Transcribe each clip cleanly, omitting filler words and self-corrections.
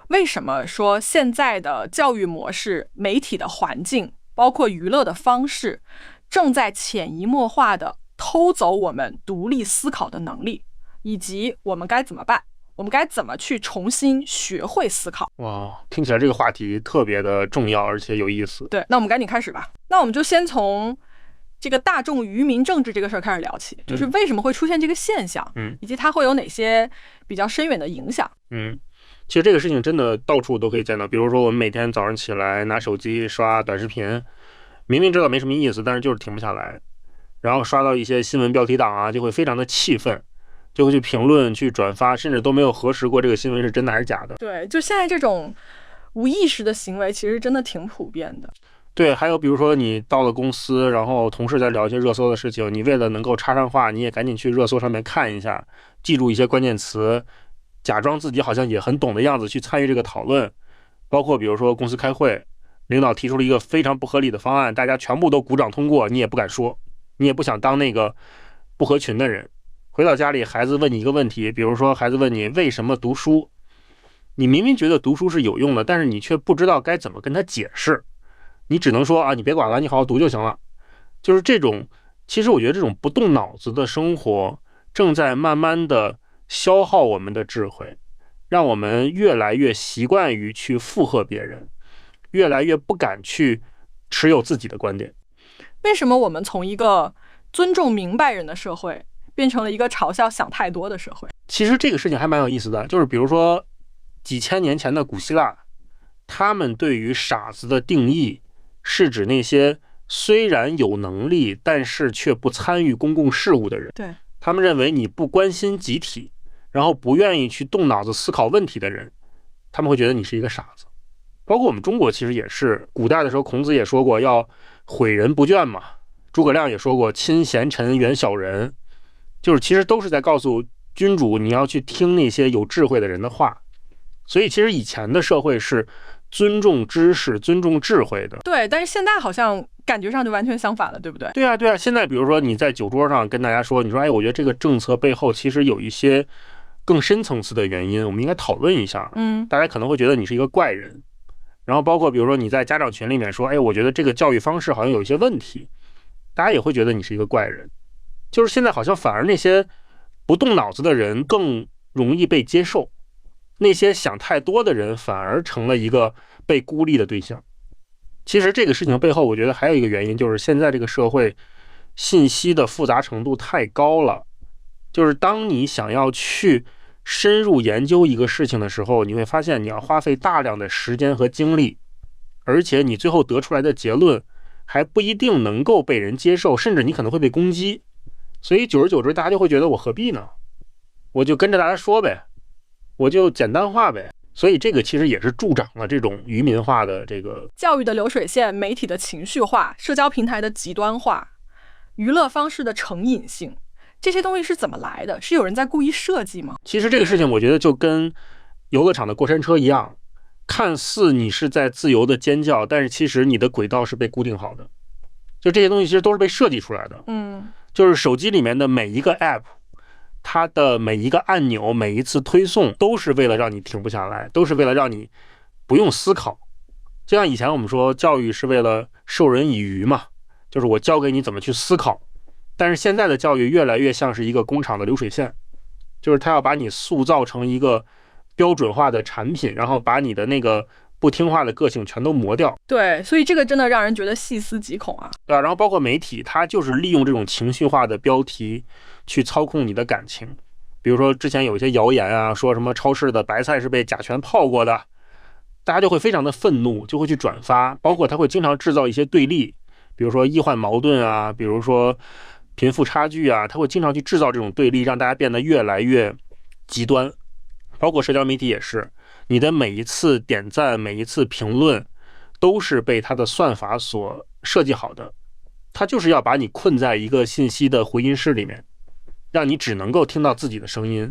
为什么说现在的教育模式、媒体的环境，包括娱乐的方式，正在潜移默化的偷走我们独立思考的能力，以及我们该怎么办？我们该怎么去重新学会思考？哇，听起来这个话题特别的重要，而且有意思。对，那我们赶紧开始吧。那我们就先从这个大众愚民政治这个事儿开始聊起，就是为什么会出现这个现象，以及它会有哪些比较深远的影响。其实这个事情真的到处都可以见到，比如说我们每天早上起来拿手机刷短视频，明明知道没什么意思，但是就是停不下来，然后刷到一些新闻标题党啊，就会非常的气愤，就会去评论、去转发，甚至都没有核实过这个新闻是真的还是假的。对，就现在这种无意识的行为其实真的挺普遍的。对，还有比如说你到了公司，然后同事在聊一些热搜的事情，你为了能够插上话，你也赶紧去热搜上面看一下，记住一些关键词，假装自己好像也很懂的样子去参与这个讨论。包括比如说公司开会，领导提出了一个非常不合理的方案，大家全部都鼓掌通过，你也不敢说，你也不想当那个不合群的人。回到家里，孩子问你一个问题，比如说孩子问你为什么读书，你明明觉得读书是有用的，但是你却不知道该怎么跟他解释，你只能说啊，你别管了，你好好读就行了。就是这种，其实我觉得这种不动脑子的生活正在慢慢的消耗我们的智慧，让我们越来越习惯于去附和别人，越来越不敢去持有自己的观点。为什么我们从一个尊重明白人的社会变成了一个嘲笑想太多的社会？其实这个事情还蛮有意思的，就是比如说几千年前的古希腊，他们对于傻子的定义是指那些虽然有能力但是却不参与公共事务的人。对，他们认为你不关心集体，然后不愿意去动脑子思考问题的人，他们会觉得你是一个傻子。包括我们中国其实也是，古代的时候孔子也说过要诲人不倦嘛，诸葛亮也说过亲贤臣远小人，就是其实都是在告诉君主你要去听那些有智慧的人的话。所以其实以前的社会是尊重知识、尊重智慧的。对，但是现在好像感觉上就完全相反了，对不对？对啊，对啊。现在比如说你在酒桌上跟大家说，你说哎，我觉得这个政策背后其实有一些更深层次的原因，我们应该讨论一下。大家可能会觉得你是一个怪人。然后包括比如说你在家长群里面说，哎，我觉得这个教育方式好像有一些问题，大家也会觉得你是一个怪人。就是现在好像反而那些不动脑子的人更容易被接受，那些想太多的人反而成了一个被孤立的对象。其实这个事情背后，我觉得还有一个原因，就是现在这个社会信息的复杂程度太高了。就是当你想要去深入研究一个事情的时候，你会发现你要花费大量的时间和精力，而且你最后得出来的结论还不一定能够被人接受，甚至你可能会被攻击。所以久而久之，大家就会觉得我何必呢？我就跟着大家说呗，我就简单化呗。所以这个其实也是助长了这种愚民化的这个教育的流水线、媒体的情绪化、社交平台的极端化、娱乐方式的成瘾性，这些东西是怎么来的？是有人在故意设计吗？其实这个事情我觉得就跟游乐场的过山车一样，看似你是在自由的尖叫，但是其实你的轨道是被固定好的。就这些东西其实都是被设计出来的。就是手机里面的每一个 app， 它的每一个按钮、每一次推送都是为了让你停不下来，都是为了让你不用思考。就像以前我们说教育是为了授人以渔嘛，就是我教给你怎么去思考。但是现在的教育越来越像是一个工厂的流水线，就是它要把你塑造成一个标准化的产品，然后把你的那个不听话的个性全都磨掉。对，所以这个真的让人觉得细思极恐啊。对啊，然后包括媒体，它就是利用这种情绪化的标题去操控你的感情。比如说之前有一些谣言啊，说什么超市的白菜是被甲醛泡过的，大家就会非常的愤怒，就会去转发。包括它会经常制造一些对立，比如说医患矛盾啊，比如说贫富差距啊，它会经常去制造这种对立，让大家变得越来越极端。包括社交媒体也是，你的每一次点赞、每一次评论都是被它的算法所设计好的，它就是要把你困在一个信息的回音室里面，让你只能够听到自己的声音，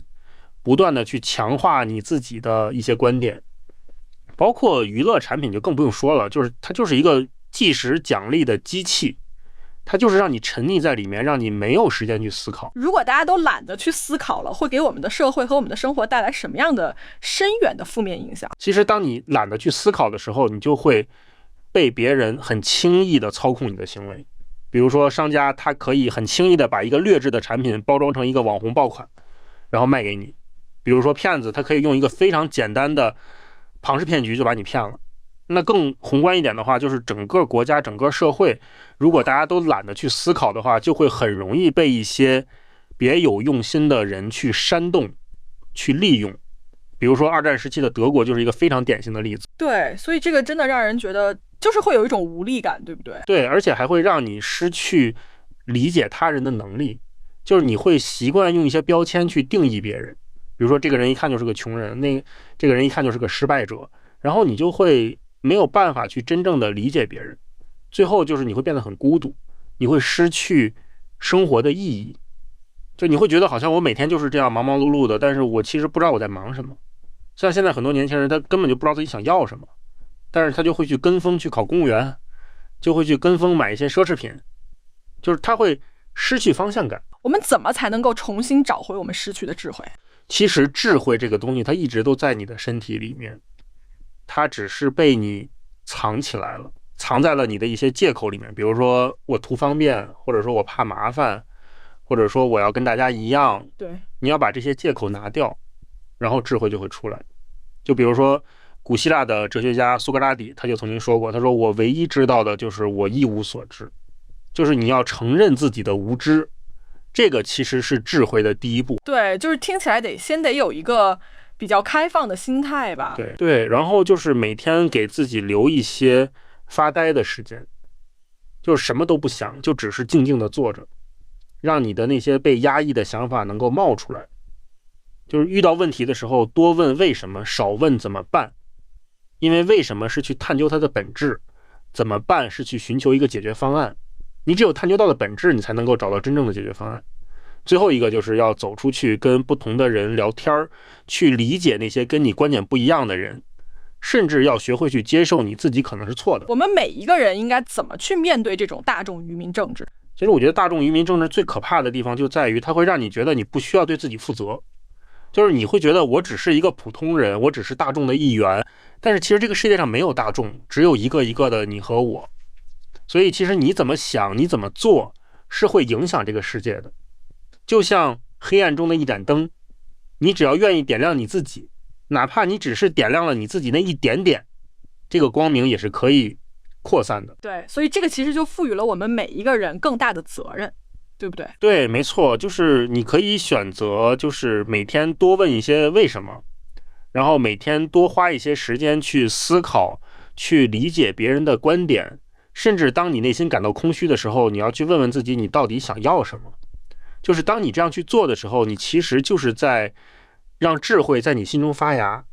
不断的去强化你自己的一些观点。包括娱乐产品就更不用说了，就是它就是一个计时奖励的机器，它就是让你沉溺在里面，让你没有时间去思考。如果大家都懒得去思考了，会给我们的社会和我们的生活带来什么样的深远的负面影响？其实当你懒得去思考的时候，你就会被别人很轻易的操控你的行为。比如说商家他可以很轻易的把一个劣质的产品包装成一个网红爆款，然后卖给你。比如说骗子他可以用一个非常简单的庞氏骗局就把你骗了。那更宏观一点的话，就是整个国家整个社会，如果大家都懒得去思考的话，就会很容易被一些别有用心的人去煽动去利用。比如说二战时期的德国就是一个非常典型的例子。对，所以这个真的让人觉得就是会有一种无力感，对不对？对，而且还会让你失去理解他人的能力，就是你会习惯用一些标签去定义别人。比如说这个人一看就是个穷人，这个人一看就是个失败者，然后你就会没有办法去真正的理解别人，最后就是你会变得很孤独，你会失去生活的意义，就你会觉得好像我每天就是这样忙忙碌碌的，但是我其实不知道我在忙什么。像现在很多年轻人他根本就不知道自己想要什么，但是他就会去跟风去考公务员，就会去跟风买一些奢侈品，就是他会失去方向感。我们怎么才能够重新找回我们失去的智慧？其实智慧这个东西它一直都在你的身体里面，它只是被你藏起来了，藏在了你的一些借口里面。比如说我图方便，或者说我怕麻烦，或者说我要跟大家一样。对，你要把这些借口拿掉，然后智慧就会出来。就比如说古希腊的哲学家苏格拉底，他就曾经说过，他说我唯一知道的就是我一无所知。就是你要承认自己的无知，这个其实是智慧的第一步。对，就是听起来先得有一个比较开放的心态吧。对，然后就是每天给自己留一些发呆的时间，就是什么都不想，就只是静静的坐着，让你的那些被压抑的想法能够冒出来。就是遇到问题的时候，多问为什么，少问怎么办。因为为什么是去探究它的本质，怎么办是去寻求一个解决方案。你只有探究到的本质，你才能够找到真正的解决方案。最后一个就是要走出去跟不同的人聊天，去理解那些跟你观点不一样的人，甚至要学会去接受你自己可能是错的。我们每一个人应该怎么去面对这种大众愚民政治？其实我觉得大众愚民政治最可怕的地方就在于它会让你觉得你不需要对自己负责，就是你会觉得我只是一个普通人，我只是大众的一员，但是其实这个世界上没有大众，只有一个一个的你和我。所以其实你怎么想，你怎么做是会影响这个世界的。就像黑暗中的一盏灯，你只要愿意点亮你自己，哪怕你只是点亮了你自己那一点点，这个光明也是可以扩散的。对，所以这个其实就赋予了我们每一个人更大的责任，对不对？对，没错，就是你可以选择，就是每天多问一些为什么，然后每天多花一些时间去思考，去理解别人的观点，甚至当你内心感到空虚的时候，你要去问问自己你到底想要什么。就是当你这样去做的时候，你其实就是在让智慧在你心中发芽，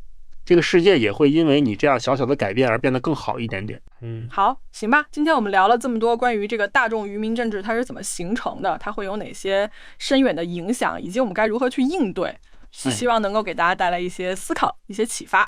这个世界也会因为你这样小小的改变而变得更好一点点。好，行吧，今天我们聊了这么多关于这个大众愚民政治它是怎么形成的，它会有哪些深远的影响，以及我们该如何去应对，希望能够给大家带来一些思考，一些启发。